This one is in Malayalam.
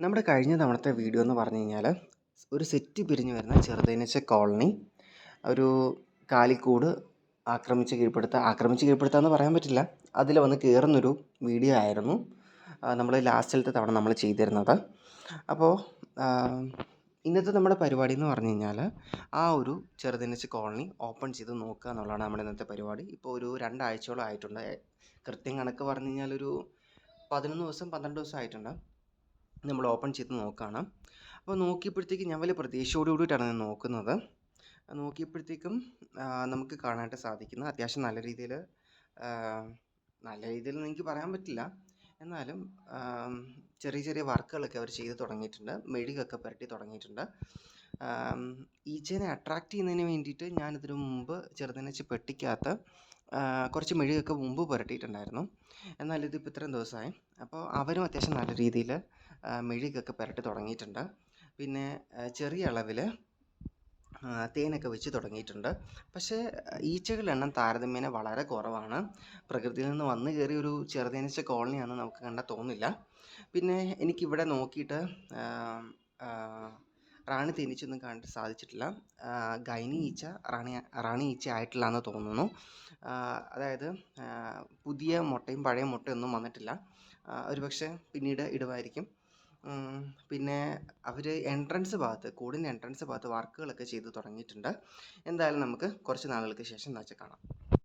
നമ്മുടെ കഴിഞ്ഞ തവണത്തെ വീഡിയോ എന്ന് പറഞ്ഞു കഴിഞ്ഞാൽ ഒരു സെറ്റ് പിരിഞ്ഞു വരുന്ന ചെറുതേനീച്ച കോളനി ഒരു കാലിക്കൂട് ആക്രമിച്ച് കീഴ്പ്പെടുത്തുക എന്ന് പറയാൻ പറ്റില്ല. അതിൽ വന്ന് കയറുന്നൊരു വീഡിയോ ആയിരുന്നു നമ്മൾ ലാസ്റ്റിലത്തെ തവണ നമ്മൾ ചെയ്തിരുന്നത്. അപ്പോൾ ഇന്നത്തെ നമ്മുടെ പരിപാടി എന്ന് പറഞ്ഞു കഴിഞ്ഞാൽ ആ ഒരു ചെറുതേനീച്ച കോളനി ഓപ്പൺ ചെയ്ത് നോക്കുക എന്നുള്ളതാണ് നമ്മുടെ ഇന്നത്തെ പരിപാടി. ഇപ്പോൾ ഒരു 2 ആഴ്ചയോളം ആയിട്ടുണ്ട്. കൃത്യം കണക്ക് പറഞ്ഞു കഴിഞ്ഞാൽ ഒരു 11 ദിവസം 12 ദിവസം ആയിട്ടുണ്ട് നമ്മൾ ഓപ്പൺ ചെയ്ത് നോക്കുകയാണ്. അപ്പോൾ നോക്കിയപ്പോഴത്തേക്കും ഞാൻ വലിയ പ്രതീക്ഷയോട് കൂടിയിട്ടാണ് ഞാൻ നോക്കുന്നത്. നോക്കിയപ്പോഴത്തേക്കും നമുക്ക് കാണാനായിട്ട് സാധിക്കുന്നത് അത്യാവശ്യം നല്ല രീതിയിൽ എനിക്ക് പറയാൻ പറ്റില്ല. എന്നാലും ചെറിയ ചെറിയ വർക്കുകളൊക്കെ അവർ ചെയ്ത് തുടങ്ങിയിട്ടുണ്ട്. മെഴുകൊക്കെ പുരട്ടി തുടങ്ങിയിട്ടുണ്ട്. ഈച്ചേനെ അട്രാക്റ്റ് ചെയ്യുന്നതിന് വേണ്ടിയിട്ട് ഞാനിതിനു മുമ്പ് ചെറുതേനീച്ച പെട്ടിക്കകത്ത് കുറച്ച് മെഴുകൊക്കെ മുമ്പ് പുരട്ടിയിട്ടുണ്ടായിരുന്നു. എന്നാൽ ഇതിപ്പോൾ ഇത്രയും ദിവസമായി. അപ്പോൾ അവരും അത്യാവശ്യം നല്ല രീതിയിൽ മെഴുകൊക്കെ പുരട്ടി തുടങ്ങിയിട്ടുണ്ട്. പിന്നെ ചെറിയ അളവിൽ തേനൊക്കെ വെച്ച് തുടങ്ങിയിട്ടുണ്ട്. പക്ഷേ ഈച്ചകളുടെ എണ്ണം താരതമ്യേന വളരെ കുറവാണ്. പ്രകൃതിയിൽ നിന്ന് വന്നു കയറിയ ഒരു ചെറുതേനീച്ച കോളനിയാണെന്ന് നമുക്ക് കണ്ടാൽ തോന്നില്ല. പിന്നെ എനിക്കിവിടെ നോക്കിയിട്ട് റാണി തേനീച്ചയൊന്നും കാണാൻ സാധിച്ചിട്ടില്ല. ഗൈനി ഈച്ച റാണി ഈച്ച ആയിട്ടില്ല എന്ന് തോന്നുന്നു. അതായത് പുതിയ മുട്ടയും പഴയ മുട്ടയൊന്നും വന്നിട്ടില്ല. ഒരുപക്ഷെ പിന്നീട് ഇടുമായിരിക്കും. പിന്നെ അവർ കൂടിൻ്റെ എൻട്രൻസ് ഭാഗത്ത് വർക്കുകളൊക്കെ ചെയ്ത് തുടങ്ങിയിട്ടുണ്ട്. എന്തായാലും നമുക്ക് കുറച്ച് നാളുകൾക്ക് ശേഷം കാണാം.